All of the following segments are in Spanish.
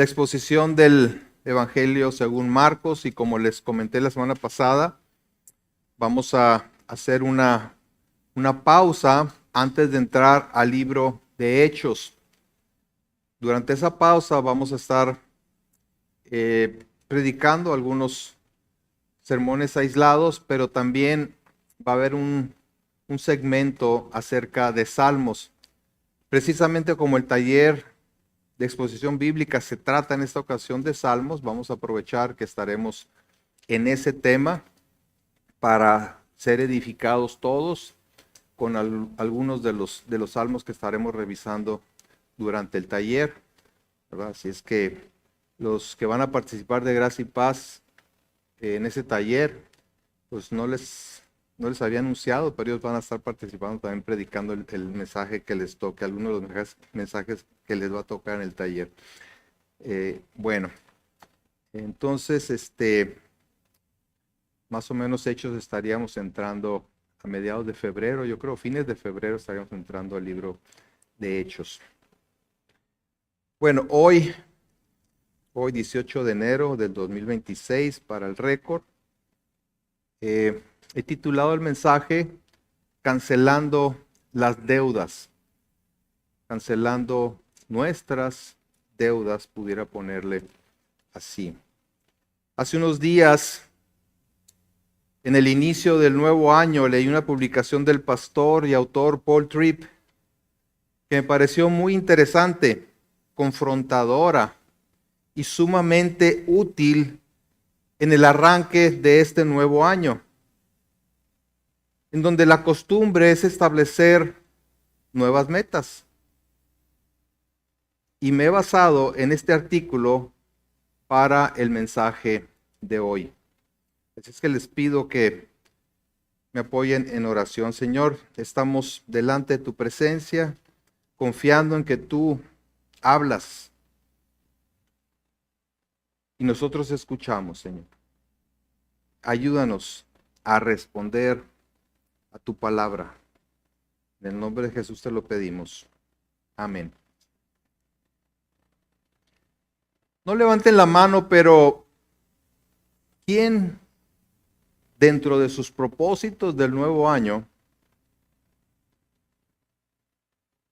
la exposición del Evangelio según Marcos y como les comenté la semana pasada, vamos a hacer una pausa antes de entrar al libro de Hechos. Durante esa pausa vamos a estar predicando algunos sermones aislados, pero también va a haber un segmento acerca de salmos. Precisamente como el taller de exposición bíblica se trata en esta ocasión de salmos, vamos a aprovechar que estaremos en ese tema para ser edificados todos con algunos de los salmos que estaremos revisando durante el taller, ¿verdad? Así es que los que van a participar de Gracia y Paz en ese taller, pues no les había anunciado, pero ellos van a estar participando también predicando el mensaje que les toque, algunos de los mensajes que les va a tocar en el taller. Bueno, entonces, más o menos Hechos estaríamos entrando a mediados de febrero, yo creo, fines de febrero estaríamos entrando al libro de Hechos. Bueno, hoy 18 de enero del 2026, para el récord, he titulado el mensaje Cancelando las deudas. Cancelando nuestras deudas, pudiera ponerle así. Hace unos días, en el inicio del nuevo año, leí una publicación del pastor y autor Paul Tripp que me pareció muy interesante, confrontadora y sumamente útil en el arranque de este nuevo año, en donde la costumbre es establecer nuevas metas. Y me he basado en este artículo para el mensaje de hoy. Así es que les pido que me apoyen en oración. Señor, estamos delante de tu presencia, confiando en que tú hablas y nosotros escuchamos, Señor. Ayúdanos a responder a tu palabra. En el nombre de Jesús te lo pedimos. Amén. No levanten la mano, pero ¿quién dentro de sus propósitos del nuevo año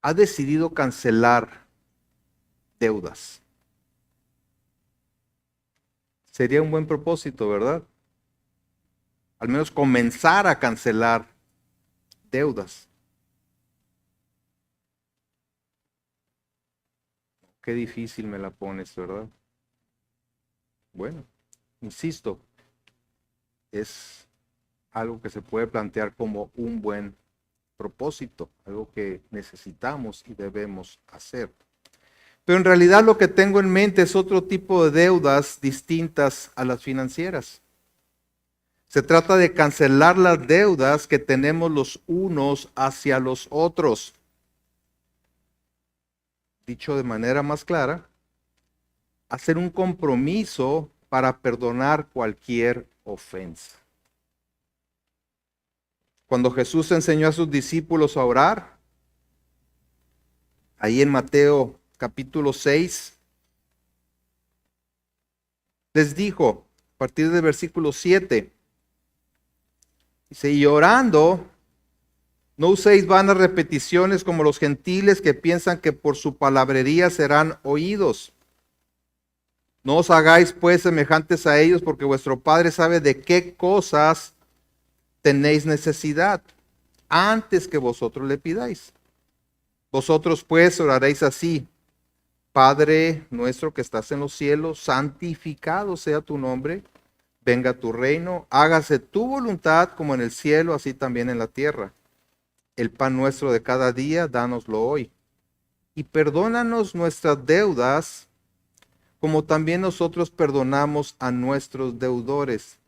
ha decidido cancelar deudas? Sería un buen propósito, ¿verdad? Al menos comenzar a cancelar deudas. Qué difícil me la pones, ¿verdad? Bueno, insisto, es algo que se puede plantear como un buen propósito, algo que necesitamos y debemos hacer. Pero en realidad lo que tengo en mente es otro tipo de deudas distintas a las financieras. Se trata de cancelar las deudas que tenemos los unos hacia los otros. Dicho de manera más clara, hacer un compromiso para perdonar cualquier ofensa. Cuando Jesús enseñó a sus discípulos a orar, ahí en Mateo capítulo 6, les dijo, a partir del versículo 7, dice, y orando, no uséis vanas repeticiones como los gentiles que piensan que por su palabrería serán oídos. No os hagáis pues semejantes a ellos, porque vuestro Padre sabe de qué cosas tenéis necesidad antes que vosotros le pidáis. Vosotros pues oraréis así: Padre nuestro que estás en los cielos, santificado sea tu nombre, venga tu reino, hágase tu voluntad como en el cielo, así también en la tierra. El pan nuestro de cada día, dánoslo hoy. Y perdónanos nuestras deudas, como también nosotros perdonamos a nuestros deudores.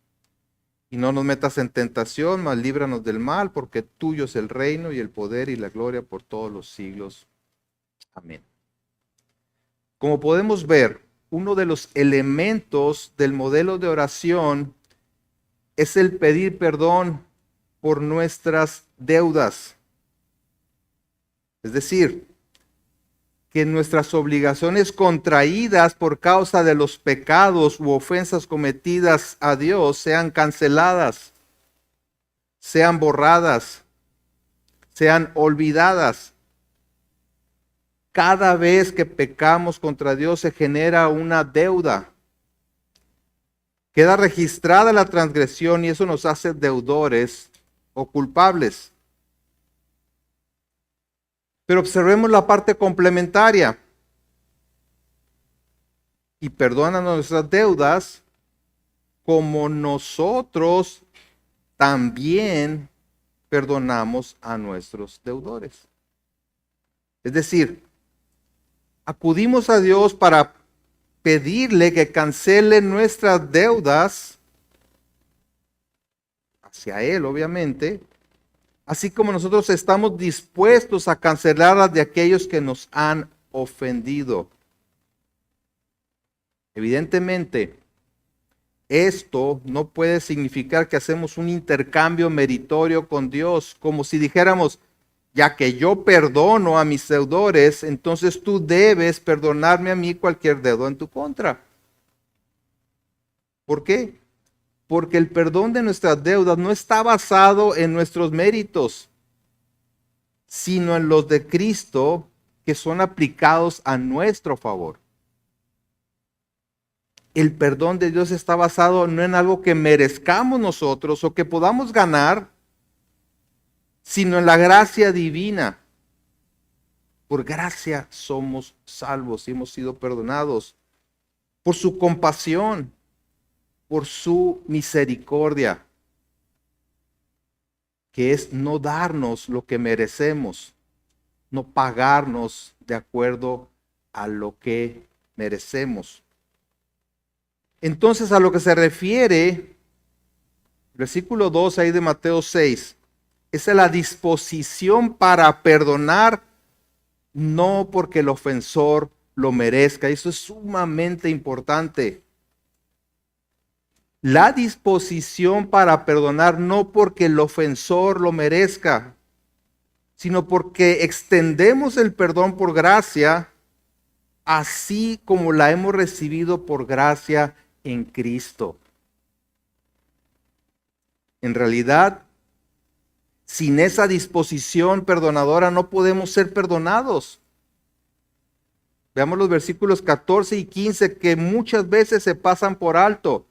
Y no nos metas en tentación, mas líbranos del mal, porque tuyo es el reino y el poder y la gloria por todos los siglos. Amén. Como podemos ver, uno de los elementos del modelo de oración es el pedir perdón por nuestras deudas. Es decir, que nuestras obligaciones contraídas por causa de los pecados u ofensas cometidas a Dios sean canceladas, sean borradas, sean olvidadas. Cada vez que pecamos contra Dios se genera una deuda. Queda registrada la transgresión y eso nos hace deudores o culpables. Pero observemos la parte complementaria. Y perdónanos nuestras deudas como nosotros también perdonamos a nuestros deudores. Es decir, acudimos a Dios para pedirle que cancele nuestras deudas hacia Él, obviamente, así como nosotros estamos dispuestos a cancelarlas de aquellos que nos han ofendido. Evidentemente, esto no puede significar que hacemos un intercambio meritorio con Dios, como si dijéramos, ya que yo perdono a mis deudores, entonces tú debes perdonarme a mí cualquier deuda en tu contra. ¿Por qué? Porque el perdón de nuestras deudas no está basado en nuestros méritos, sino en los de Cristo que son aplicados a nuestro favor. El perdón de Dios está basado no en algo que merezcamos nosotros o que podamos ganar, sino en la gracia divina. Por gracia somos salvos y hemos sido perdonados. Por su compasión, por su misericordia, que es no darnos lo que merecemos, no pagarnos de acuerdo a lo que merecemos. Entonces, a lo que se refiere, versículo 2 ahí de Mateo 6, esa es la disposición para perdonar, no porque el ofensor lo merezca. Eso es sumamente importante. La disposición para perdonar no porque el ofensor lo merezca, sino porque extendemos el perdón por gracia, así como la hemos recibido por gracia en Cristo. En realidad, sin esa disposición perdonadora no podemos ser perdonados. Veamos los versículos 14 y 15 que muchas veces se pasan por alto.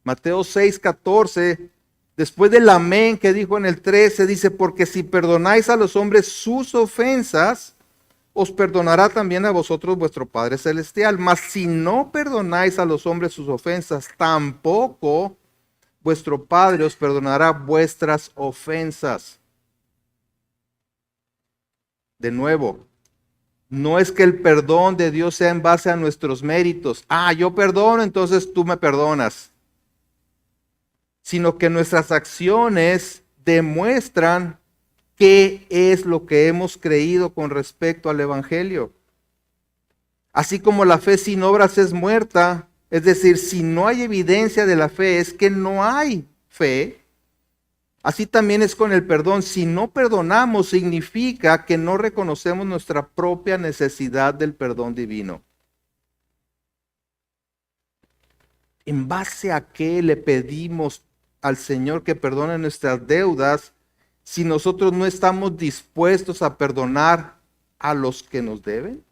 Mateo 6, 14, después del amén que dijo en el 13, dice, porque si perdonáis a los hombres sus ofensas, os perdonará también a vosotros vuestro Padre Celestial. Mas si no perdonáis a los hombres sus ofensas, tampoco vuestro Padre os perdonará vuestras ofensas. De nuevo, no es que el perdón de Dios sea en base a nuestros méritos. Yo perdono, entonces tú me perdonas. Sino que nuestras acciones demuestran qué es lo que hemos creído con respecto al Evangelio. Así como la fe sin obras es muerta, es decir, si no hay evidencia de la fe, es que no hay fe. Así también es con el perdón. Si no perdonamos, significa que no reconocemos nuestra propia necesidad del perdón divino. ¿En base a qué le pedimos al Señor que perdone nuestras deudas si nosotros no estamos dispuestos a perdonar a los que nos deben?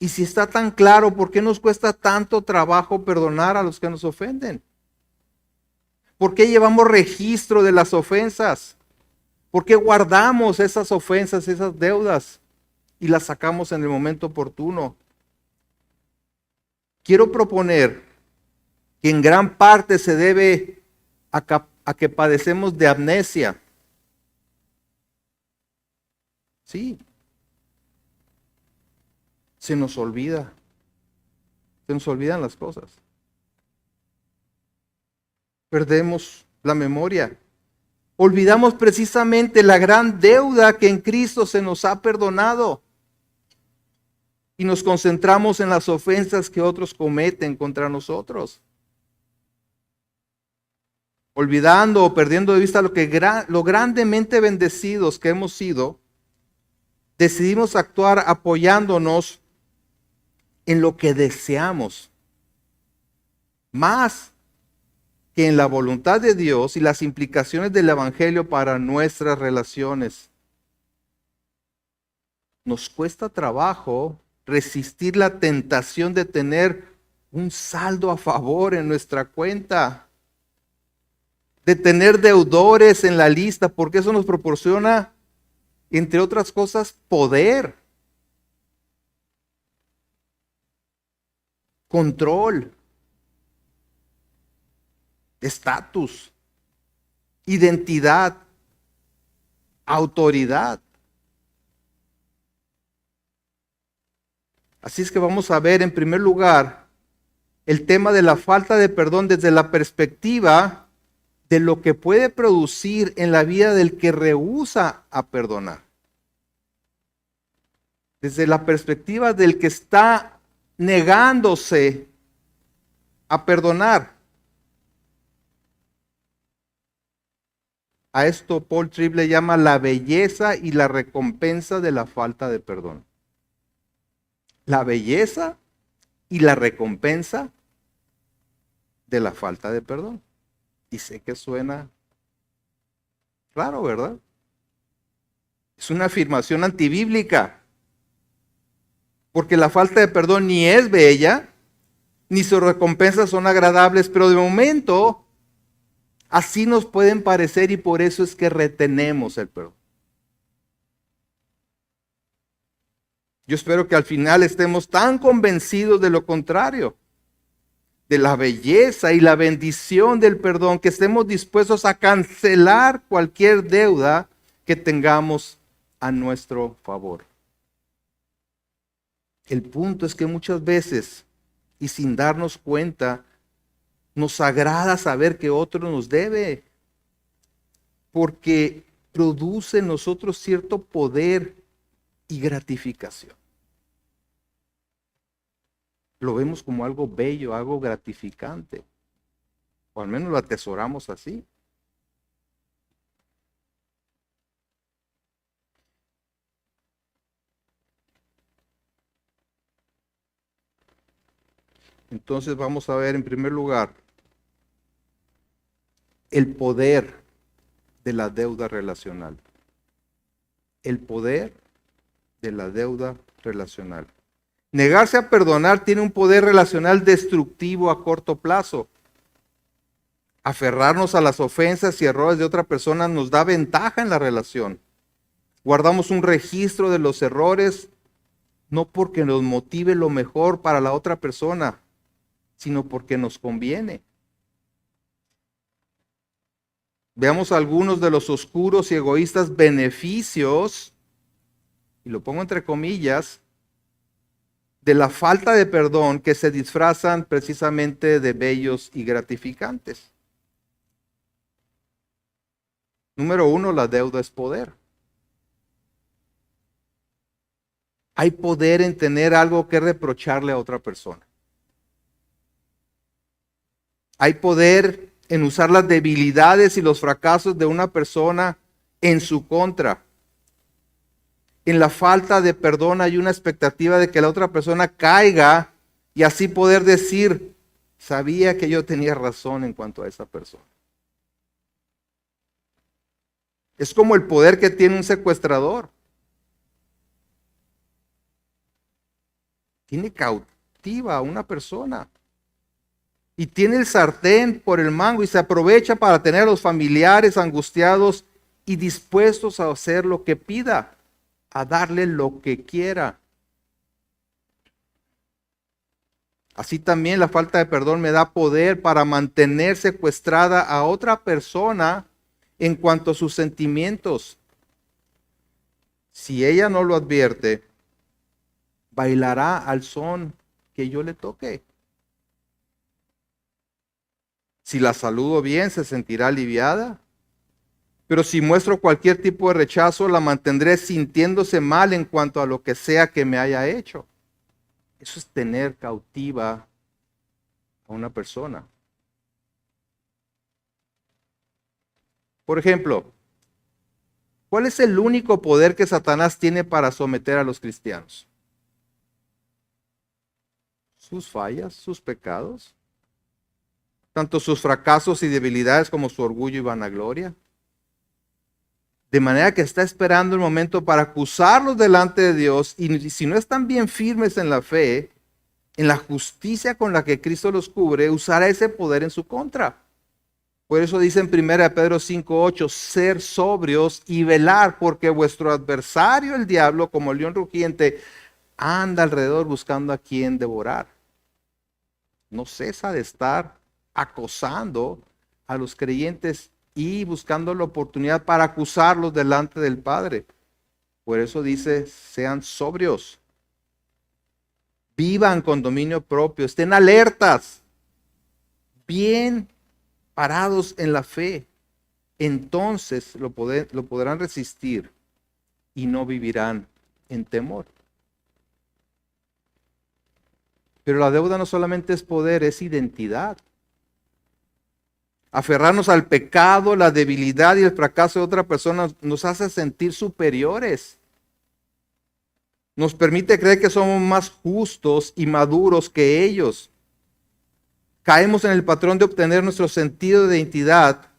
Y si está tan claro, ¿por qué nos cuesta tanto trabajo perdonar a los que nos ofenden? ¿Por qué llevamos registro de las ofensas? ¿Por qué guardamos esas ofensas, esas deudas y las sacamos en el momento oportuno? Quiero proponer que en gran parte se debe a que padecemos de amnesia. Sí. Se nos olvidan las cosas. Perdemos la memoria. Olvidamos precisamente la gran deuda que en Cristo se nos ha perdonado. Y nos concentramos en las ofensas que otros cometen contra nosotros. olvidando o perdiendo de vista lo grandemente bendecidos que hemos sido, decidimos actuar apoyándonos en lo que deseamos, más que en la voluntad de Dios y las implicaciones del Evangelio para nuestras relaciones. Nos cuesta trabajo resistir la tentación de tener un saldo a favor en nuestra cuenta, de tener deudores en la lista, porque eso nos proporciona, entre otras cosas, poder, control, estatus, identidad, autoridad. Así es que vamos a ver en primer lugar el tema de la falta de perdón desde la perspectiva de lo que puede producir en la vida del que rehúsa a perdonar. Desde la perspectiva del que está negándose a perdonar. A esto Paul Tripp le llama la belleza y la recompensa de la falta de perdón. La belleza y la recompensa de la falta de perdón. Y sé que suena raro, ¿verdad? Es una afirmación antibíblica. Porque la falta de perdón ni es bella, ni sus recompensas son agradables, pero de momento así nos pueden parecer y por eso es que retenemos el perdón. Yo espero que al final estemos tan convencidos de lo contrario, de la belleza y la bendición del perdón, que estemos dispuestos a cancelar cualquier deuda que tengamos a nuestro favor. El punto es que muchas veces, y sin darnos cuenta, nos agrada saber que otro nos debe, porque produce en nosotros cierto poder y gratificación. Lo vemos como algo bello, algo gratificante, o al menos lo atesoramos así. Entonces vamos a ver en primer lugar el poder de la deuda relacional. El poder de la deuda relacional. Negarse a perdonar tiene un poder relacional destructivo a corto plazo. Aferrarnos a las ofensas y errores de otra persona nos da ventaja en la relación. Guardamos un registro de los errores no porque nos motive lo mejor para la otra persona, sino porque nos conviene. Veamos algunos de los oscuros y egoístas beneficios, y lo pongo entre comillas, de la falta de perdón que se disfrazan precisamente de bellos y gratificantes. Número 1, la deuda es poder. Hay poder en tener algo que reprocharle a otra persona. Hay poder en usar las debilidades y los fracasos de una persona en su contra. En la falta de perdón hay una expectativa de que la otra persona caiga y así poder decir, sabía que yo tenía razón en cuanto a esa persona. Es como el poder que tiene un secuestrador. Tiene cautiva a una persona. Y tiene el sartén por el mango y se aprovecha para tener a los familiares angustiados y dispuestos a hacer lo que pida, a darle lo que quiera. Así también la falta de perdón me da poder para mantener secuestrada a otra persona en cuanto a sus sentimientos. Si ella no lo advierte, bailará al son que yo le toque. Si la saludo bien, se sentirá aliviada. Pero si muestro cualquier tipo de rechazo, la mantendré sintiéndose mal en cuanto a lo que sea que me haya hecho. Eso es tener cautiva a una persona. Por ejemplo, ¿cuál es el único poder que Satanás tiene para someter a los cristianos? Sus fallas, sus pecados, tanto sus fracasos y debilidades como su orgullo y vanagloria. De manera que está esperando el momento para acusarlos delante de Dios, y si no están bien firmes en la fe, en la justicia con la que Cristo los cubre, usará ese poder en su contra. Por eso dice en 1 Pedro 5:8, ser sobrios y velar, porque vuestro adversario, el diablo, como león rugiente, anda alrededor buscando a quien devorar. No cesa de estar acosando a los creyentes y buscando la oportunidad para acusarlos delante del Padre. Por eso dice, sean sobrios, vivan con dominio propio, estén alertas, bien parados en la fe. Entonces lo podrán resistir y no vivirán en temor. Pero la deuda no solamente es poder, es identidad. Aferrarnos al pecado, la debilidad y el fracaso de otra persona nos hace sentir superiores. Nos permite creer que somos más justos y maduros que ellos. Caemos en el patrón de obtener nuestro sentido de identidad,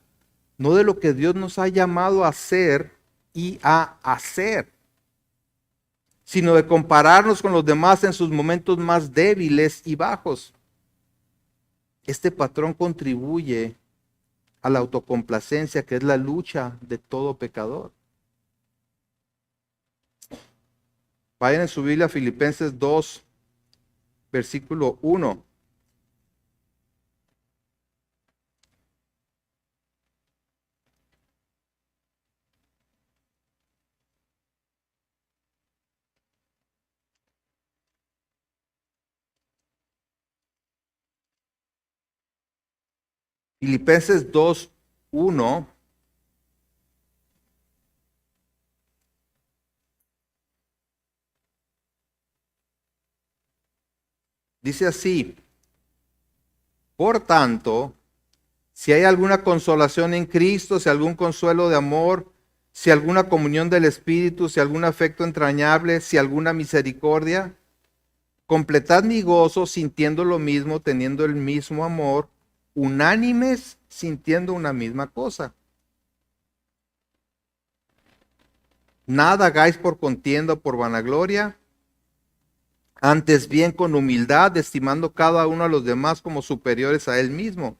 no de lo que Dios nos ha llamado a hacer y a hacer, sino de compararnos con los demás en sus momentos más débiles y bajos. Este patrón contribuye a la autocomplacencia, que es la lucha de todo pecador. Vayan en su Biblia a Filipenses 2, versículo 1. Filipenses 2, 1. Dice así: por tanto, si hay alguna consolación en Cristo, si algún consuelo de amor, si alguna comunión del Espíritu, si algún afecto entrañable, si alguna misericordia, completad mi gozo sintiendo lo mismo, teniendo el mismo amor, unánimes sintiendo una misma cosa. Nada hagáis por contienda o por vanagloria, antes bien con humildad, estimando cada uno a los demás como superiores a él mismo,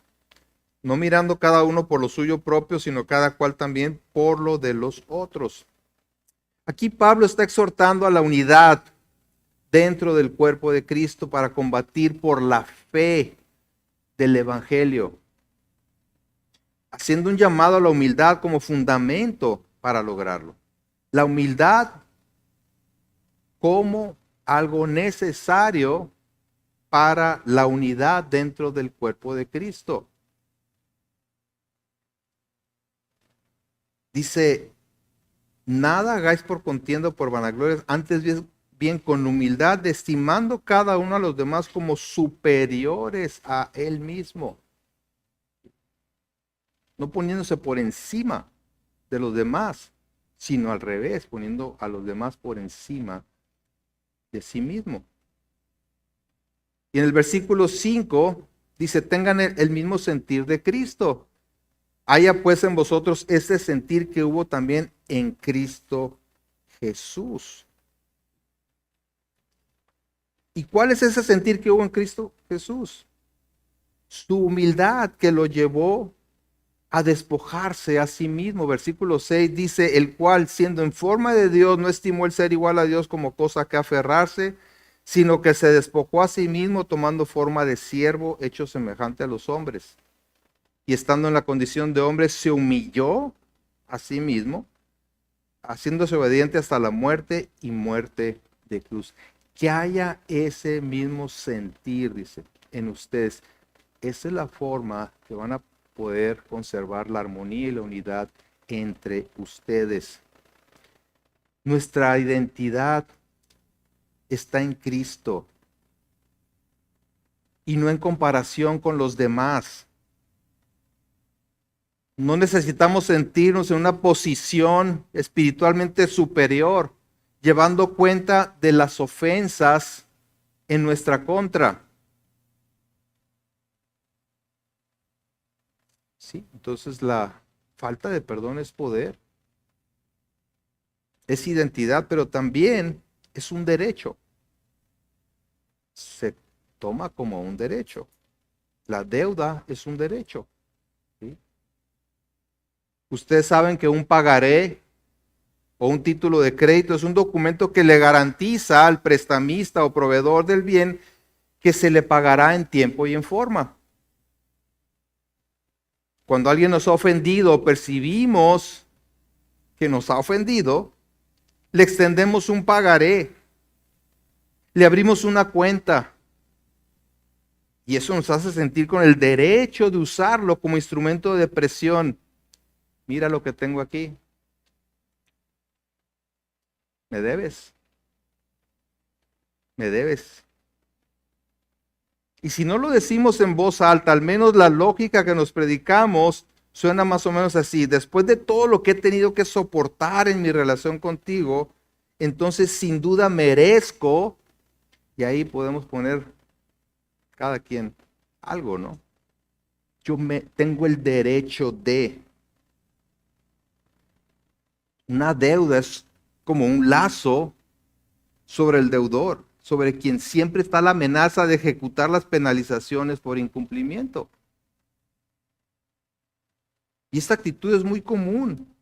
no mirando cada uno por lo suyo propio, sino cada cual también por lo de los otros. Aquí Pablo está exhortando a la unidad dentro del cuerpo de Cristo para combatir por la fe del Evangelio, haciendo un llamado a la humildad como fundamento para lograrlo. La humildad como algo necesario para la unidad dentro del cuerpo de Cristo. Dice, nada hagáis por contienda o por vanagloria, antes bien con humildad, estimando cada uno a los demás como superiores a él mismo. No poniéndose por encima de los demás, sino al revés, poniendo a los demás por encima de sí mismo. Y en el versículo 5 dice, tengan el mismo sentir de Cristo. Haya pues en vosotros ese sentir que hubo también en Cristo Jesús. ¿Y cuál es ese sentir que hubo en Cristo Jesús? Su humildad que lo llevó a despojarse a sí mismo. Versículo 6 dice, el cual siendo en forma de Dios no estimó el ser igual a Dios como cosa que aferrarse, sino que se despojó a sí mismo tomando forma de siervo, hecho semejante a los hombres. Y estando en la condición de hombre, se humilló a sí mismo, haciéndose obediente hasta la muerte y muerte de cruz. Que haya ese mismo sentir, dice, en ustedes. Esa es la forma que van a poder conservar la armonía y la unidad entre ustedes. Nuestra identidad está en Cristo y no en comparación con los demás. No necesitamos sentirnos en una posición espiritualmente superior, llevando cuenta de las ofensas en nuestra contra. Sí, entonces la falta de perdón es poder, es identidad, pero también es un derecho. Se toma como un derecho. La deuda es un derecho. ¿Sí? Ustedes saben que un pagaré o un título de crédito es un documento que le garantiza al prestamista o proveedor del bien que se le pagará en tiempo y en forma. Cuando alguien nos ha ofendido o percibimos que nos ha ofendido, le extendemos un pagaré, le abrimos una cuenta y eso nos hace sentir con el derecho de usarlo como instrumento de presión. Mira lo que tengo aquí. Me debes. Me debes. Y si no lo decimos en voz alta, al menos la lógica que nos predicamos suena más o menos así. Después de todo lo que he tenido que soportar en mi relación contigo, entonces sin duda merezco, y ahí podemos poner cada quien algo, ¿no? Tengo el derecho de. Una deuda es como un lazo sobre el deudor, sobre quien siempre está la amenaza de ejecutar las penalizaciones por incumplimiento. Y esta actitud es muy común,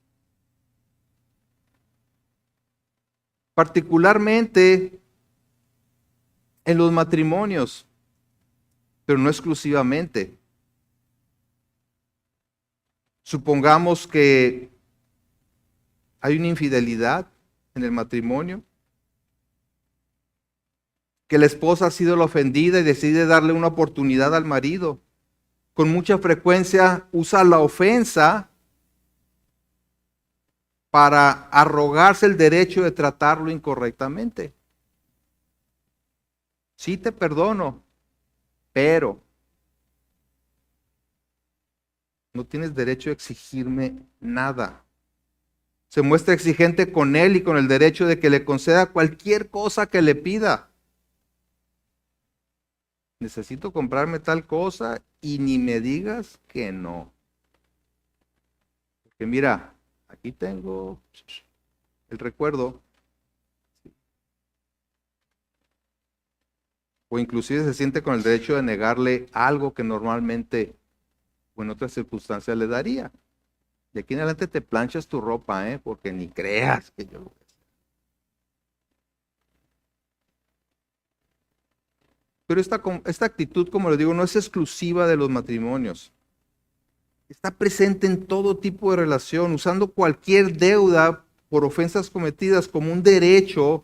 particularmente en los matrimonios, pero no exclusivamente. Supongamos que hay una infidelidad en el matrimonio, que la esposa ha sido la ofendida y decide darle una oportunidad al marido. Con mucha frecuencia usa la ofensa para arrogarse el derecho de tratarlo incorrectamente. Sí te perdono, pero no tienes derecho a exigirme nada. Se muestra exigente con él y con el derecho de que le conceda cualquier cosa que le pida. Necesito comprarme tal cosa y ni me digas que no. Porque mira, aquí tengo el recuerdo. O inclusive se siente con el derecho de negarle algo que normalmente o en otras circunstancias le daría. De aquí en adelante te planchas tu ropa, porque ni creas que yo lo voy a hacer. Pero esta actitud, como le digo, no es exclusiva de los matrimonios. Está presente en todo tipo de relación, usando cualquier deuda por ofensas cometidas como un derecho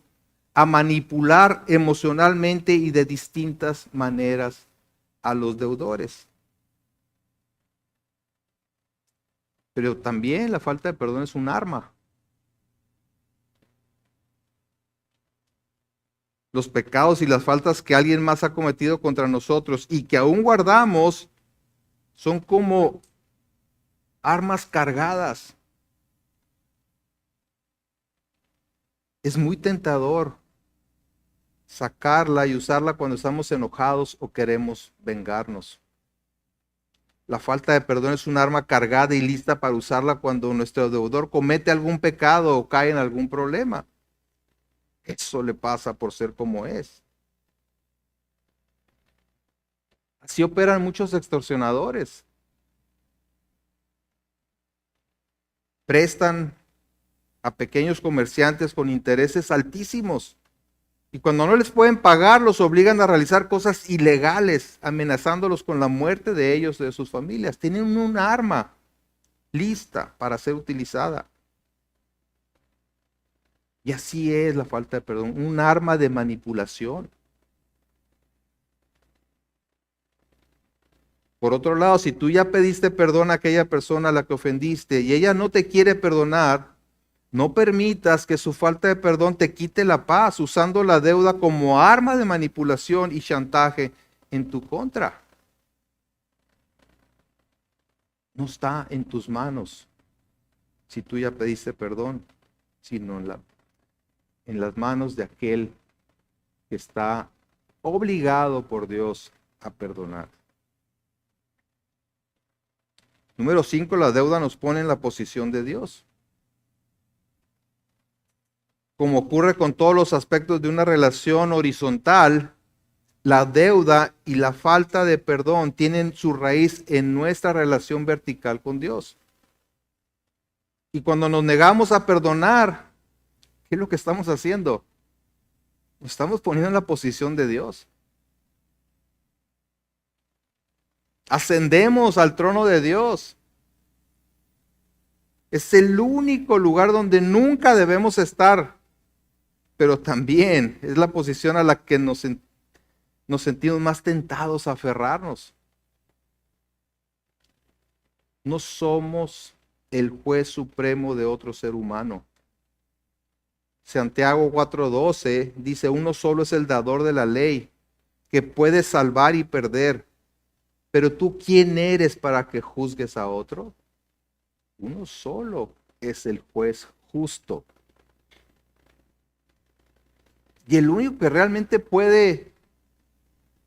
a manipular emocionalmente y de distintas maneras a los deudores. Pero también la falta de perdón es un arma. Los pecados y las faltas que alguien más ha cometido contra nosotros y que aún guardamos son como armas cargadas. Es muy tentador sacarla y usarla cuando estamos enojados o queremos vengarnos. La falta de perdón es un arma cargada y lista para usarla cuando nuestro deudor comete algún pecado o cae en algún problema. Eso le pasa por ser como es. Así operan muchos extorsionadores. Prestan a pequeños comerciantes con intereses altísimos. Y cuando no les pueden pagar, los obligan a realizar cosas ilegales, amenazándolos con la muerte de ellos y de sus familias. Tienen un arma lista para ser utilizada. Y así es la falta de perdón, un arma de manipulación. Por otro lado, si tú ya pediste perdón a aquella persona a la que ofendiste y ella no te quiere perdonar, no permitas que su falta de perdón te quite la paz usando la deuda como arma de manipulación y chantaje en tu contra. No está en tus manos si tú ya pediste perdón, sino en las manos de aquel que está obligado por Dios a perdonar. Número 5, la deuda nos pone en la posición de Dios. Como ocurre con todos los aspectos de una relación horizontal, la deuda y la falta de perdón tienen su raíz en nuestra relación vertical con Dios. Y cuando nos negamos a perdonar, ¿qué es lo que estamos haciendo? Nos estamos poniendo en la posición de Dios. Ascendemos al trono de Dios. Es el único lugar donde nunca debemos estar, pero también es la posición a la que nos sentimos más tentados a aferrarnos. No somos el juez supremo de otro ser humano. Santiago 4:12 dice, uno solo es el dador de la ley, que puede salvar y perder. Pero tú, ¿quién eres para que juzgues a otro? Uno solo es el juez justo. Y el único que realmente puede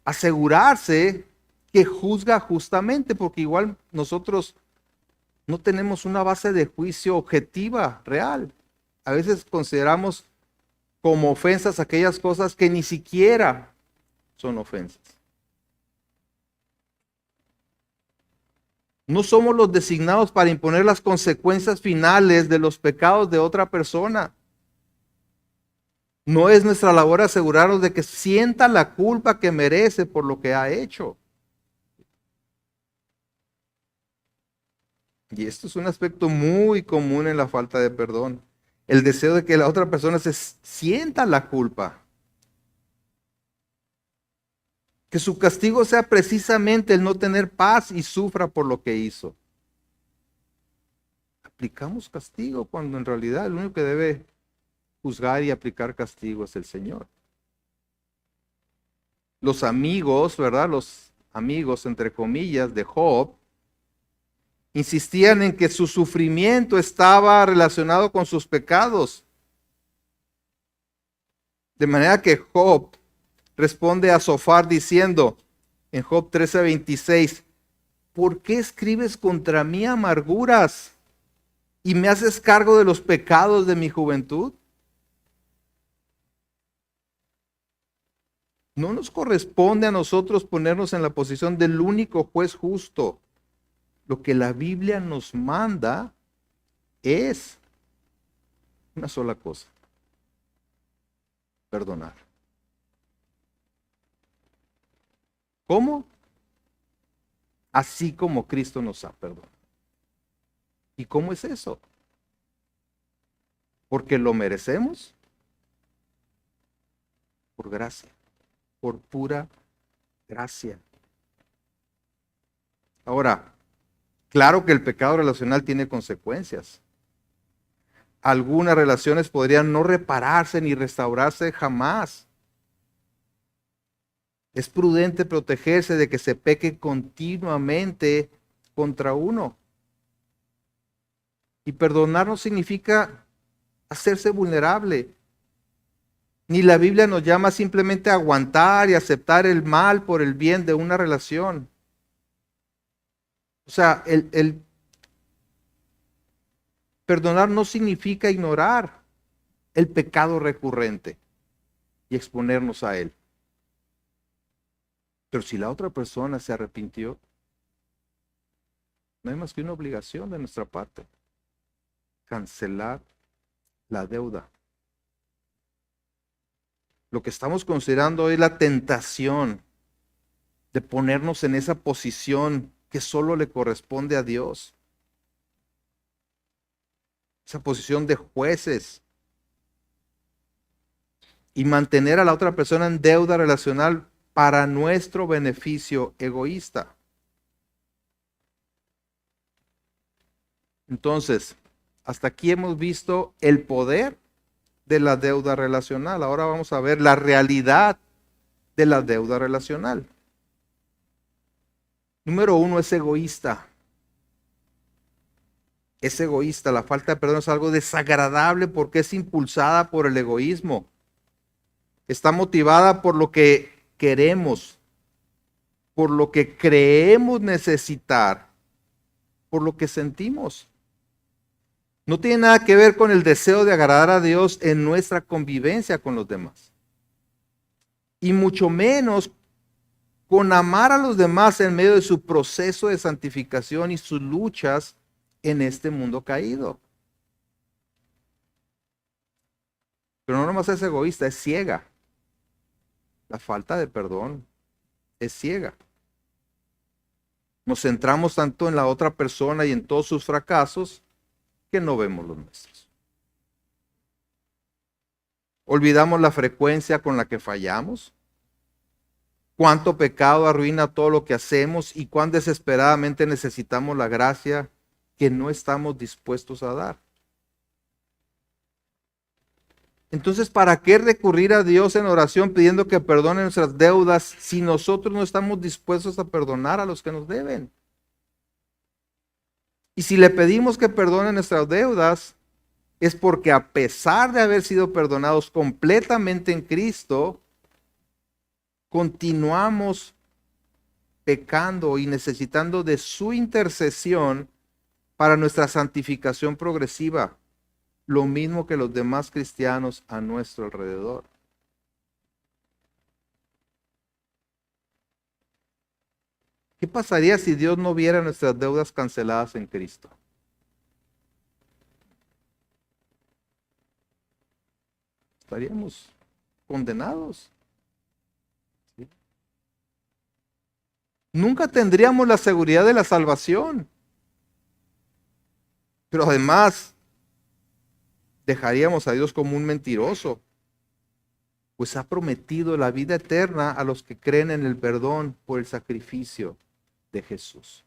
asegurarse que juzga justamente, porque igual nosotros no tenemos una base de juicio objetiva, real. A veces consideramos como ofensas aquellas cosas que ni siquiera son ofensas. No somos los designados para imponer las consecuencias finales de los pecados de otra persona. No es nuestra labor asegurarnos de que sienta la culpa que merece por lo que ha hecho. Y esto es un aspecto muy común en la falta de perdón. El deseo de que la otra persona se sienta la culpa. Que su castigo sea precisamente el no tener paz y sufra por lo que hizo. Aplicamos castigo cuando en realidad el único que debe juzgar y aplicar castigo es el Señor. Los amigos, ¿verdad? Los amigos, entre comillas, de Job, insistían en que su sufrimiento estaba relacionado con sus pecados. De manera que Job responde a Zofar diciendo en Job 13:26, ¿por qué escribes contra mí amarguras y me haces cargo de los pecados de mi juventud? No nos corresponde a nosotros ponernos en la posición del único juez justo. Lo que la Biblia nos manda es una sola cosa: perdonar. ¿Cómo? Así como Cristo nos ha perdonado. ¿Y cómo es eso? ¿Porque lo merecemos? Por gracia, por pura gracia. Ahora, claro que el pecado relacional tiene consecuencias. Algunas relaciones podrían no repararse ni restaurarse jamás. Es prudente protegerse de que se peque continuamente contra uno. Y perdonar no significa hacerse vulnerable. Ni la Biblia nos llama simplemente a aguantar y aceptar el mal por el bien de una relación. O sea, el perdonar no significa ignorar el pecado recurrente y exponernos a él. Pero si la otra persona se arrepintió, no hay más que una obligación de nuestra parte: cancelar la deuda. Lo que estamos considerando hoy es la tentación de ponernos en esa posición que solo le corresponde a Dios. Esa posición de jueces. Y mantener a la otra persona en deuda relacional para nuestro beneficio egoísta. Entonces, hasta aquí hemos visto el poder de la deuda relacional. Ahora vamos a ver la realidad de la deuda relacional. Número 1, es egoísta. Es egoísta. La falta de perdón es algo desagradable porque es impulsada por el egoísmo. Está motivada por lo que queremos, por lo que creemos necesitar, por lo que sentimos. No tiene nada que ver con el deseo de agradar a Dios en nuestra convivencia con los demás. Y mucho menos con amar a los demás en medio de su proceso de santificación y sus luchas en este mundo caído. Pero no nomás es egoísta, es ciega. La falta de perdón es ciega. Nos centramos tanto en la otra persona y en todos sus fracasos que no vemos los nuestros. Olvidamos la frecuencia con la que fallamos, cuánto pecado arruina todo lo que hacemos y cuán desesperadamente necesitamos la gracia que no estamos dispuestos a dar. Entonces, ¿para qué recurrir a Dios en oración pidiendo que perdone nuestras deudas si nosotros no estamos dispuestos a perdonar a los que nos deben? Y si le pedimos que perdone nuestras deudas, es porque a pesar de haber sido perdonados completamente en Cristo, continuamos pecando y necesitando de su intercesión para nuestra santificación progresiva, lo mismo que los demás cristianos a nuestro alrededor. ¿Qué pasaría si Dios no viera nuestras deudas canceladas en Cristo? Estaríamos condenados. ¿Sí? Nunca tendríamos la seguridad de la salvación. Pero además, dejaríamos a Dios como un mentiroso, pues ha prometido la vida eterna a los que creen en el perdón por el sacrificio de Jesús.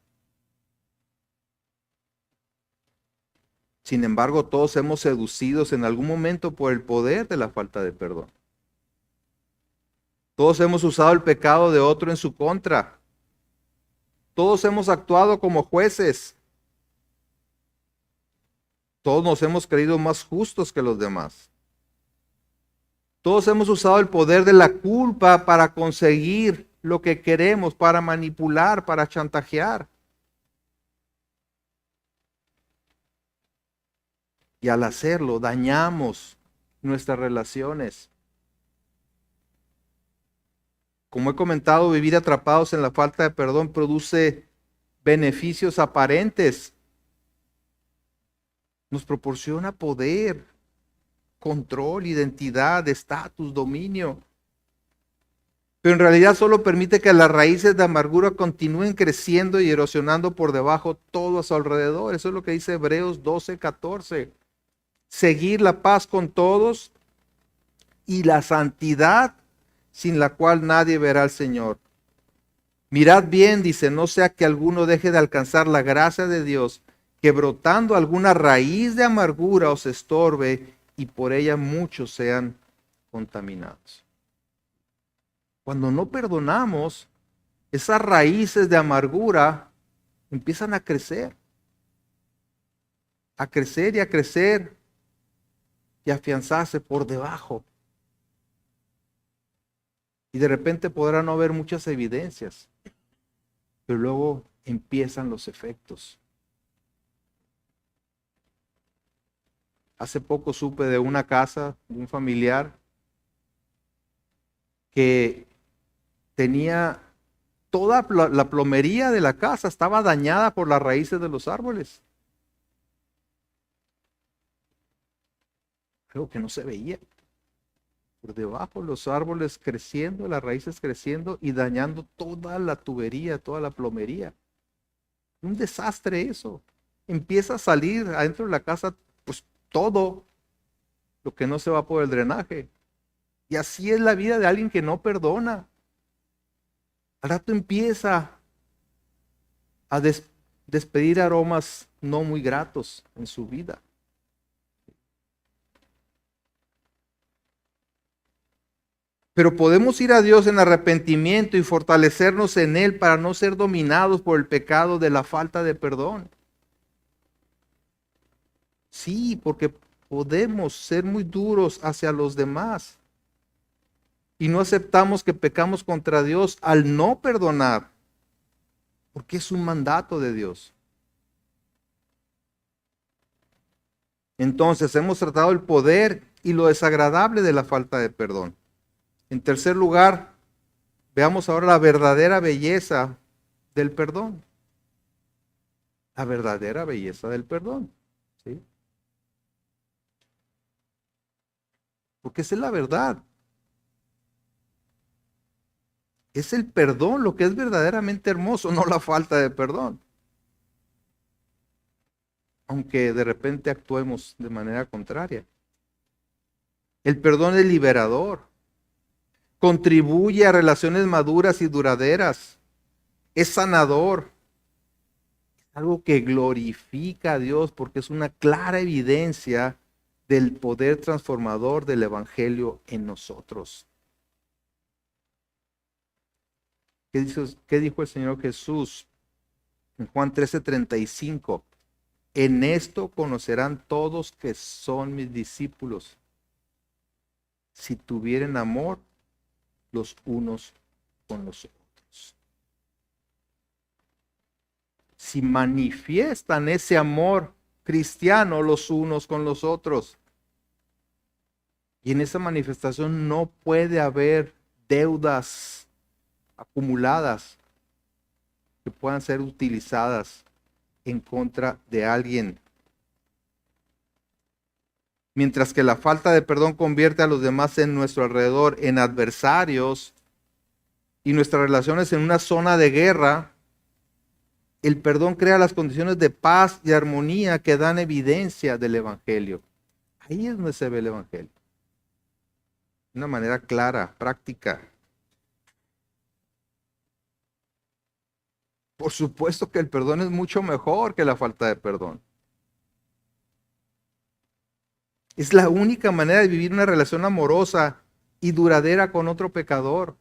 Sin embargo, todos hemos seducidos en algún momento por el poder de la falta de perdón. Todos hemos usado el pecado de otro en su contra. Todos hemos actuado como jueces. Todos nos hemos creído más justos que los demás. Todos hemos usado el poder de la culpa para conseguir lo que queremos, para manipular, para chantajear. Y al hacerlo, dañamos nuestras relaciones. Como he comentado, vivir atrapados en la falta de perdón produce beneficios aparentes. Nos proporciona poder, control, identidad, estatus, dominio. Pero en realidad solo permite que las raíces de amargura continúen creciendo y erosionando por debajo todo a su alrededor. Eso es lo que dice Hebreos 12:14. Seguir la paz con todos y la santidad sin la cual nadie verá al Señor. Mirad bien, dice, no sea que alguno deje de alcanzar la gracia de Dios, que brotando alguna raíz de amargura os estorbe y por ella muchos sean contaminados. Cuando no perdonamos, esas raíces de amargura empiezan a crecer y a crecer y a afianzarse por debajo. Y de repente podrán no haber muchas evidencias, pero luego empiezan los efectos. Hace poco supe de una casa, de un familiar, que tenía toda la plomería de la casa, estaba dañada por las raíces de los árboles. Algo que no se veía. Por debajo los árboles creciendo, las raíces creciendo y dañando toda la tubería, toda la plomería. Un desastre eso. Empieza a salir adentro de la casa, pues todo lo que no se va por el drenaje. Y así es la vida de alguien que no perdona. Al rato empieza a despedir aromas no muy gratos en su vida. Pero podemos ir a Dios en arrepentimiento y fortalecernos en Él para no ser dominados por el pecado de la falta de perdón. Sí, porque podemos ser muy duros hacia los demás y no aceptamos que pecamos contra Dios al no perdonar, porque es un mandato de Dios. Entonces hemos tratado el poder y lo desagradable de la falta de perdón. En tercer lugar, veamos ahora la verdadera belleza del perdón. La verdadera belleza del perdón. ¿Sí? Porque esa es la verdad. Es el perdón lo que es verdaderamente hermoso, no la falta de perdón. Aunque de repente actuemos de manera contraria. El perdón es liberador. Contribuye a relaciones maduras y duraderas. Es sanador. Algo que glorifica a Dios porque es una clara evidencia del poder transformador del Evangelio en nosotros. ¿Qué dijo el Señor Jesús en Juan 13:35? En esto conocerán todos que son mis discípulos, si tuvieren amor los unos con los otros. Si manifiestan ese amor cristiano los unos con los otros. Y en esa manifestación no puede haber deudas acumuladas que puedan ser utilizadas en contra de alguien. Mientras que la falta de perdón convierte a los demás en nuestro alrededor en adversarios y nuestras relaciones en una zona de guerra, el perdón crea las condiciones de paz y armonía que dan evidencia del Evangelio. Ahí es donde se ve el Evangelio. De una manera clara, práctica. Por supuesto que el perdón es mucho mejor que la falta de perdón. Es la única manera de vivir una relación amorosa y duradera con otro pecador.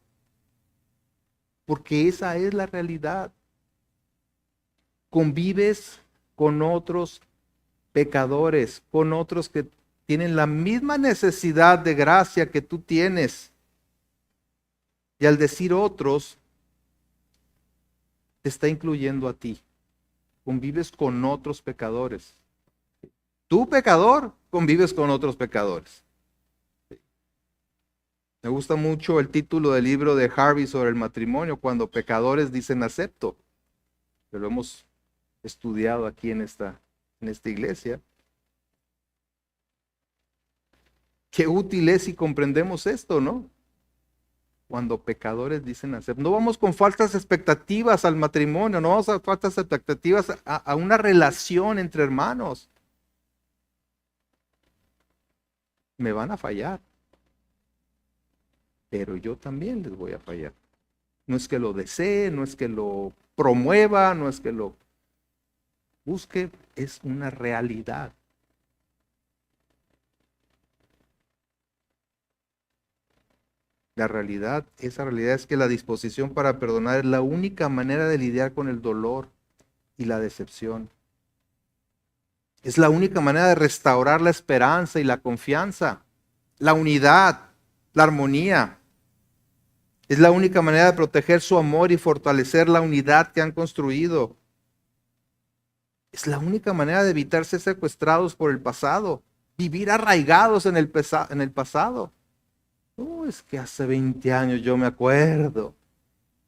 Porque esa es la realidad. Convives con otros pecadores, con otros que tienen la misma necesidad de gracia que tú tienes. Y al decir otros, te está incluyendo a ti. Convives con otros pecadores. Tú, pecador, convives con otros pecadores. Me gusta mucho el título del libro de Harvey sobre el matrimonio, cuando pecadores dicen acepto. Que lo hemos estudiado aquí en esta iglesia. Qué útil es si comprendemos esto, ¿no? Cuando pecadores dicen acepto. No vamos con falsas expectativas al matrimonio, no vamos a falsas expectativas a una relación entre hermanos. Me van a fallar, pero yo también les voy a fallar. No es que lo desee, no es que lo promueva, no es que lo busque, es una realidad. La realidad, esa realidad es que la disposición para perdonar es la única manera de lidiar con el dolor y la decepción. Es la única manera de restaurar la esperanza y la confianza, la unidad, la armonía. Es la única manera de proteger su amor y fortalecer la unidad que han construido. Es la única manera de evitar ser secuestrados por el pasado, vivir arraigados en el pasado. Es que hace 20 años yo me acuerdo,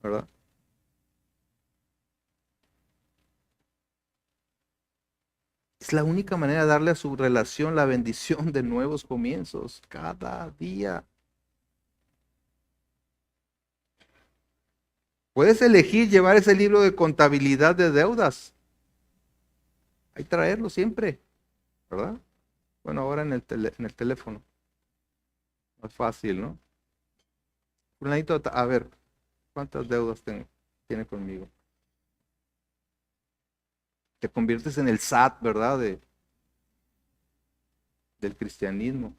¿verdad? Es la única manera de darle a su relación la bendición de nuevos comienzos cada día. Puedes elegir llevar ese libro de contabilidad de deudas. Hay que traerlo siempre, ¿verdad? Bueno, ahora en el teléfono. Más fácil, ¿no? Fulanito, a ver, ¿cuántas deudas tiene conmigo? Te conviertes en el SAT, ¿verdad? Del cristianismo.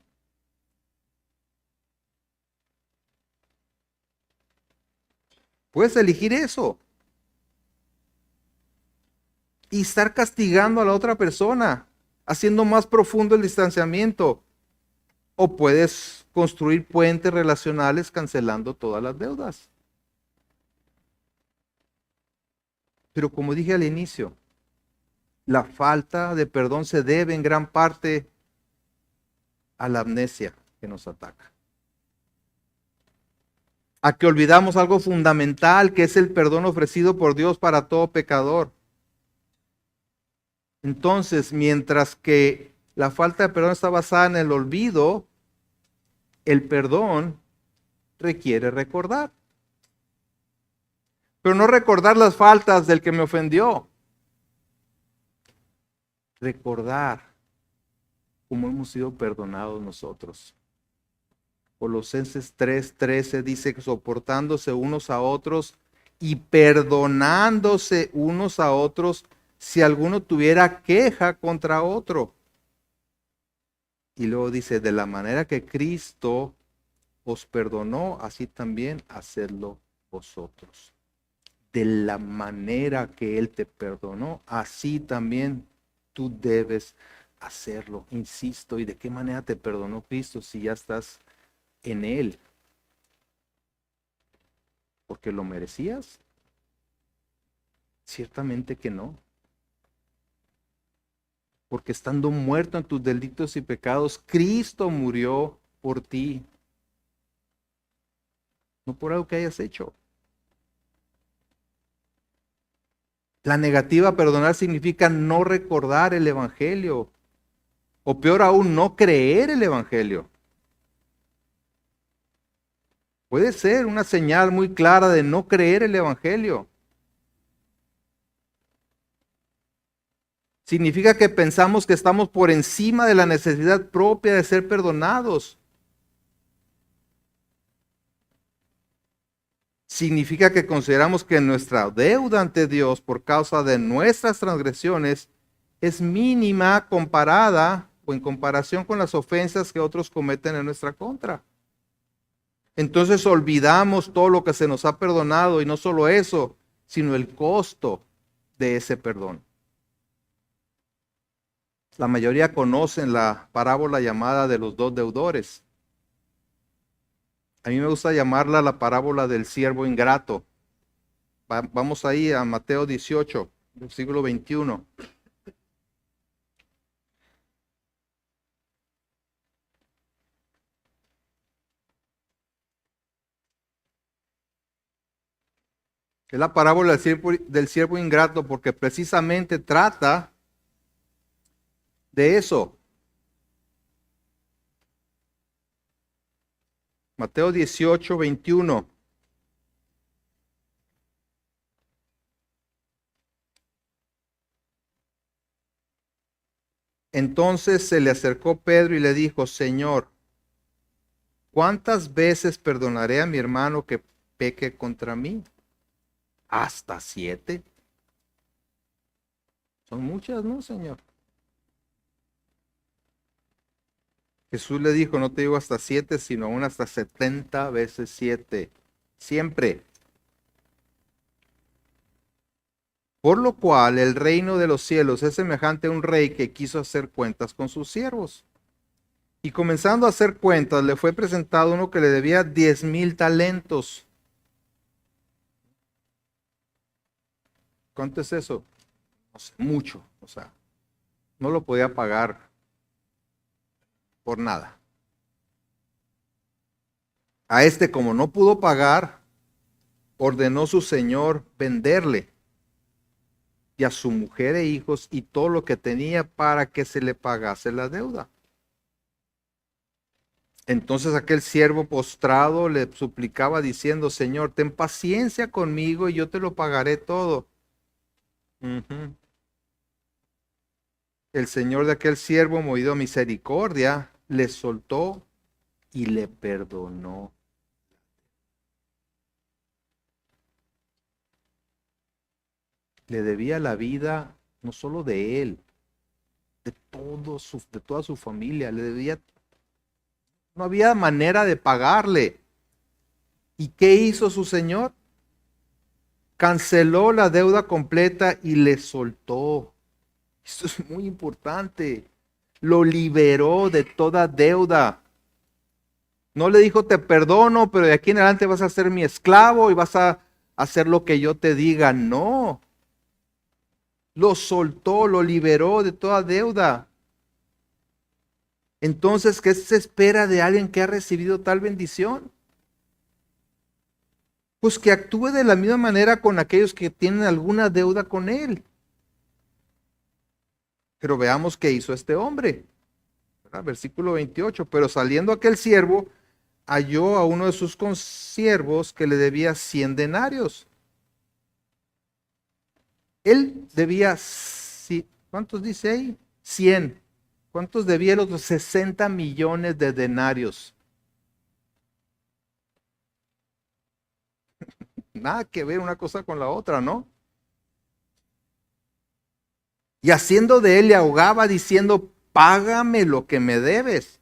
Puedes elegir eso. Y estar castigando a la otra persona. haciendo más profundo el distanciamiento. O puedes construir puentes relacionales cancelando todas las deudas. Pero como dije al inicio, la falta de perdón se debe en gran parte a la amnesia que nos ataca. A que olvidamos algo fundamental, que es el perdón ofrecido por Dios para todo pecador. Entonces, mientras que la falta de perdón está basada en el olvido, el perdón requiere recordar. Pero no recordar las faltas del que me ofendió. Recordar cómo hemos sido perdonados nosotros. Colosenses 3:13 dice que soportándose unos a otros y perdonándose unos a otros si alguno tuviera queja contra otro. Y luego dice, de la manera que Cristo os perdonó, así también hacedlo vosotros. De la manera que Él te perdonó, así también tú debes hacerlo. Insisto, ¿y de qué manera te perdonó Cristo si ya estás en Él? ¿Porque lo merecías? Ciertamente que no. Porque estando muerto en tus delitos y pecados, Cristo murió por ti. No por algo que hayas hecho. La negativa a perdonar significa no recordar el Evangelio. O peor aún, no creer el Evangelio. Puede ser una señal muy clara de no creer el Evangelio. Significa que pensamos que estamos por encima de la necesidad propia de ser perdonados. Significa que consideramos que nuestra deuda ante Dios por causa de nuestras transgresiones es mínima comparada o en comparación con las ofensas que otros cometen en nuestra contra. Entonces olvidamos todo lo que se nos ha perdonado y no solo eso, sino el costo de ese perdón. La mayoría conocen la parábola llamada de los dos deudores. A mí me gusta llamarla la parábola del siervo ingrato. Vamos ahí a Mateo 18, versículo 21. Es la parábola del siervo ingrato porque precisamente trata de eso. Mateo 18, 21. Entonces se le acercó Pedro y le dijo, Señor, ¿cuántas veces perdonaré a mi hermano que peque contra mí? ¿Hasta 7? Son muchas, ¿no, Señor? Jesús le dijo, no te digo hasta 7, sino aún hasta 70 veces 7. Siempre. Por lo cual el reino de los cielos es semejante a un rey que quiso hacer cuentas con sus siervos. Y comenzando a hacer cuentas, le fue presentado uno que le debía 10,000 talentos. ¿Cuánto es eso? No sé, mucho. O sea, no lo podía pagar por nada. A este, como no pudo pagar, ordenó su señor venderle y a su mujer e hijos y todo lo que tenía para que se le pagase la deuda. Entonces aquel siervo postrado le suplicaba diciendo, Señor, ten paciencia conmigo y yo te lo pagaré todo. El señor de aquel siervo, movido a misericordia, le soltó y le perdonó. Le debía la vida no solo de él, de toda su familia. Le debía, no había manera de pagarle. ¿Y qué hizo su señor? Canceló la deuda completa y le soltó. Esto es muy importante. Lo liberó de toda deuda. No le dijo, te perdono, pero de aquí en adelante vas a ser mi esclavo y vas a hacer lo que yo te diga. No. Lo soltó, lo liberó de toda deuda. Entonces, ¿qué se espera de alguien que ha recibido tal bendición? Pues que actúe de la misma manera con aquellos que tienen alguna deuda con él. Pero veamos qué hizo este hombre. ¿Verdad? Versículo 28. Pero saliendo aquel siervo, halló a uno de sus consiervos que le debía 100 denarios. Él debía, ¿cuántos dice ahí? 100. ¿Cuántos debía? Los 60 millones de denarios. Nada que ver una cosa con la otra, ¿no? Y haciendo de él le ahogaba diciendo, págame lo que me debes.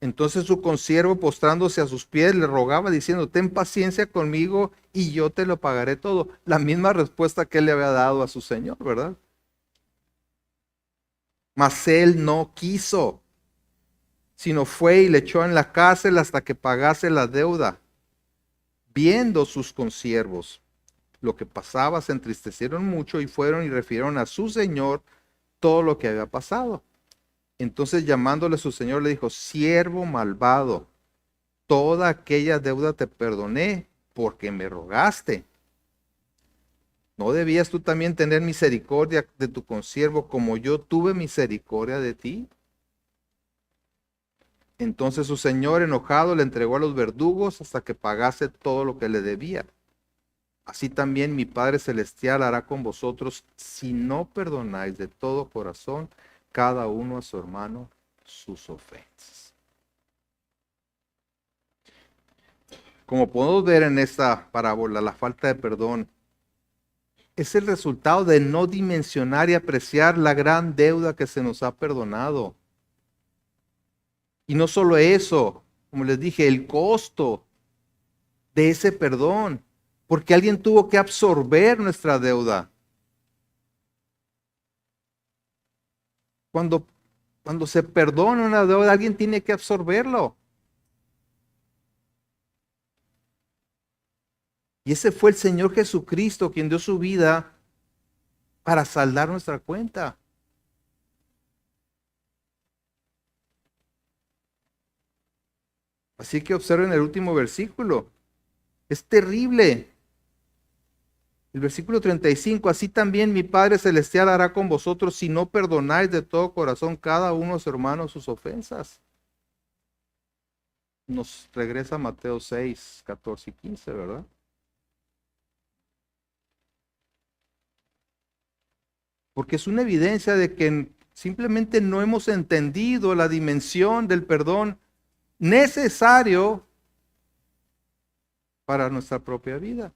Entonces su consiervo, postrándose a sus pies, le rogaba diciendo, ten paciencia conmigo y yo te lo pagaré todo. La misma respuesta que él le había dado a su señor, ¿verdad? Mas él no quiso, sino fue y le echó en la cárcel hasta que pagase la deuda. Viendo sus consiervos lo que pasaba, se entristecieron mucho y fueron y refirieron a su señor todo lo que había pasado. Entonces llamándole a su señor le dijo, siervo malvado, toda aquella deuda te perdoné porque me rogaste. ¿No debías tú también tener misericordia de tu consiervo como yo tuve misericordia de ti? Entonces su señor enojado le entregó a los verdugos hasta que pagase todo lo que le debía. Así también mi Padre Celestial hará con vosotros si no perdonáis de todo corazón cada uno a su hermano sus ofensas. Como podemos ver en esta parábola, la falta de perdón es el resultado de no dimensionar y apreciar la gran deuda que se nos ha perdonado. Y no solo eso, como les dije, el costo de ese perdón, porque alguien tuvo que absorber nuestra deuda. Cuando, cuando se perdona una deuda, alguien tiene que absorberlo. Y ese fue el Señor Jesucristo quien dio su vida para saldar nuestra cuenta. Así que observen el último versículo. Es terrible. El versículo 35, así también mi Padre Celestial hará con vosotros si no perdonáis de todo corazón cada uno de sus hermanos sus ofensas. Nos regresa Mateo 6, 14 y 15, ¿verdad? Porque es una evidencia de que simplemente no hemos entendido la dimensión del perdón necesario para nuestra propia vida.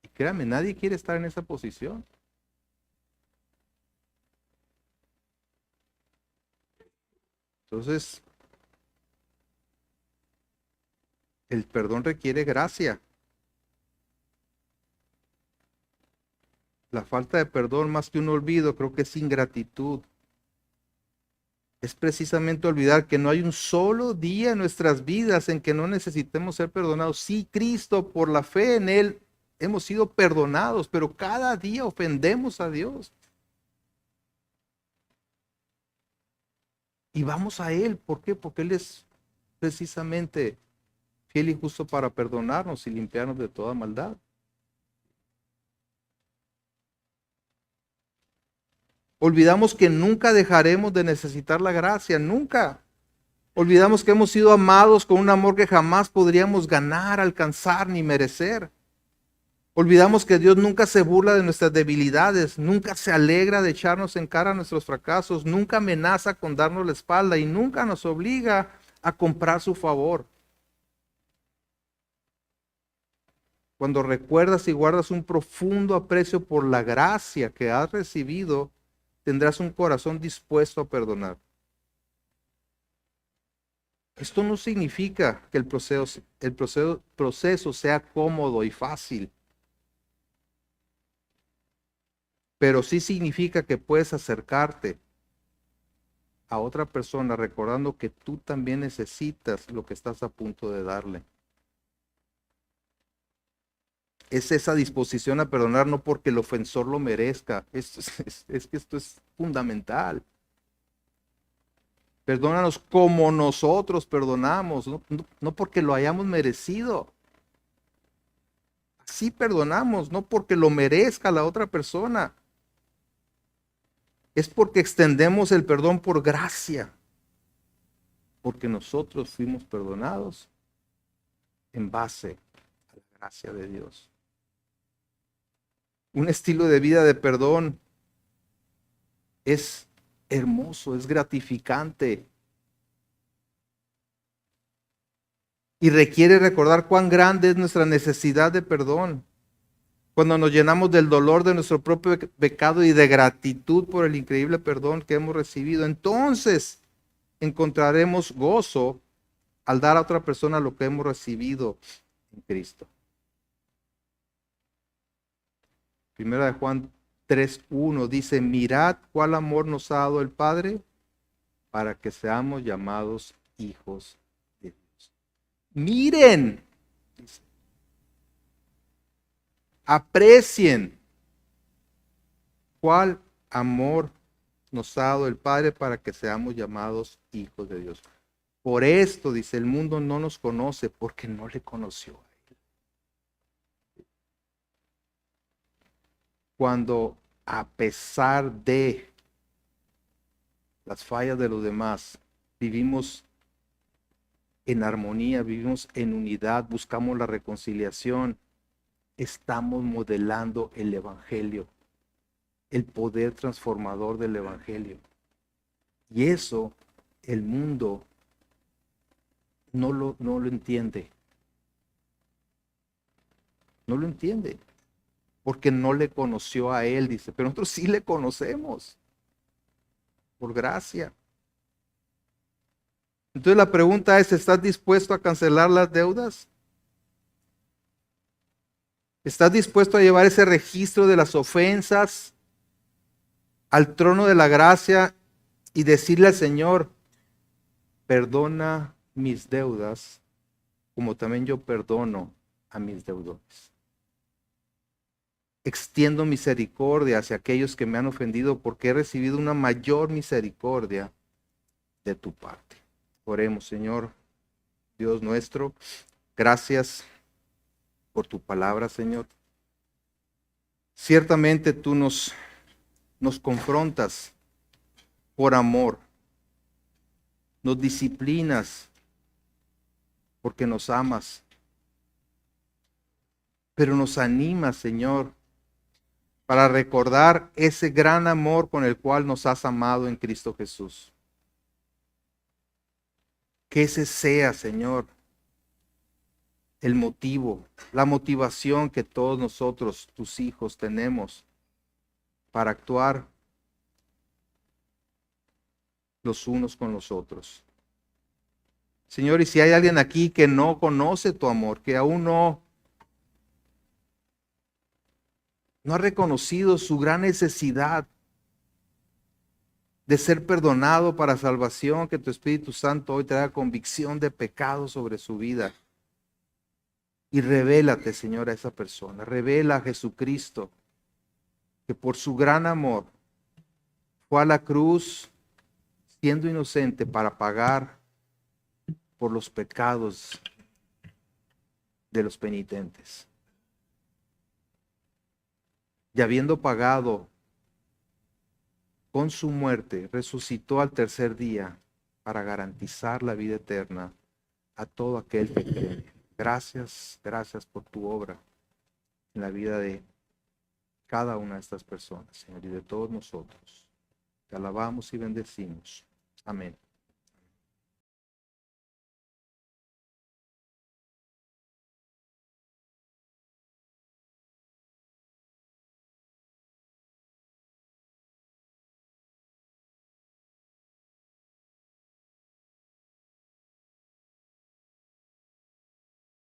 Y créanme, nadie quiere estar en esa posición. Entonces, el perdón requiere gracia. La falta de perdón, más que un olvido, creo que es ingratitud. Es precisamente olvidar que no hay un solo día en nuestras vidas en que no necesitemos ser perdonados. Sí, Cristo, por la fe en Él, hemos sido perdonados, pero cada día ofendemos a Dios. Y vamos a Él. ¿Por qué? Porque Él es precisamente fiel y justo para perdonarnos y limpiarnos de toda maldad. Olvidamos que nunca dejaremos de necesitar la gracia, nunca. Olvidamos que hemos sido amados con un amor que jamás podríamos ganar, alcanzar ni merecer. Olvidamos que Dios nunca se burla de nuestras debilidades, nunca se alegra de echarnos en cara nuestros fracasos, nunca amenaza con darnos la espalda y nunca nos obliga a comprar su favor. Cuando recuerdas y guardas un profundo aprecio por la gracia que has recibido, tendrás un corazón dispuesto a perdonar. Esto no significa que el proceso sea cómodo y fácil. pero sí significa que puedes acercarte a otra persona recordando que tú también necesitas lo que estás a punto de darle. Es esa disposición a perdonar, no porque el ofensor lo merezca. Es que esto es fundamental. Perdónanos como nosotros perdonamos, no porque lo hayamos merecido. Así perdonamos, no porque lo merezca la otra persona. Es porque extendemos el perdón por gracia. Porque nosotros fuimos perdonados en base a la gracia de Dios. Un estilo de vida de perdón es hermoso, es gratificante. Y requiere recordar cuán grande es nuestra necesidad de perdón. Cuando nos llenamos del dolor de nuestro propio pecado y de gratitud por el increíble perdón que hemos recibido, entonces encontraremos gozo al dar a otra persona lo que hemos recibido en Cristo. Primera de Juan 3:1 dice: mirad cuál amor nos ha dado el Padre para que seamos llamados hijos de Dios. Miren, dice, aprecien cuál amor nos ha dado el Padre para que seamos llamados hijos de Dios. Por esto, dice, el mundo no nos conoce porque no le conoció a Él. Cuando a pesar de las fallas de los demás, vivimos en armonía, vivimos en unidad, buscamos la reconciliación, estamos modelando el Evangelio, el poder transformador del Evangelio. Y eso el mundo no lo entiende. No lo entiende. Porque no le conoció a Él, dice. Pero nosotros sí le conocemos. Por gracia. Entonces la pregunta es, ¿estás dispuesto a cancelar las deudas? ¿Estás dispuesto a llevar ese registro de las ofensas al trono de la gracia y decirle al Señor: perdona mis deudas, como también yo perdono a mis deudores? Extiendo misericordia hacia aquellos que me han ofendido porque he recibido una mayor misericordia de tu parte. Oremos. Señor, Dios nuestro, gracias por tu palabra, Señor. Ciertamente tú nos confrontas por amor, nos disciplinas porque nos amas, pero nos animas, Señor, para recordar ese gran amor con el cual nos has amado en Cristo Jesús. Que ese sea, Señor, el motivo, la motivación que todos nosotros, tus hijos, tenemos para actuar los unos con los otros. Señor, y si hay alguien aquí que no conoce tu amor, que aún no ha reconocido su gran necesidad de ser perdonado para salvación, que tu Espíritu Santo hoy traiga convicción de pecado sobre su vida. Y revélate, Señor, a esa persona. Revela a Jesucristo, que por su gran amor fue a la cruz siendo inocente para pagar por los pecados de los penitentes. Y habiendo pagado con su muerte, resucitó al tercer día para garantizar la vida eterna a todo aquel que cree. Gracias, gracias por tu obra en la vida de cada una de estas personas, Señor, y de todos nosotros. Te alabamos y bendecimos. Amén.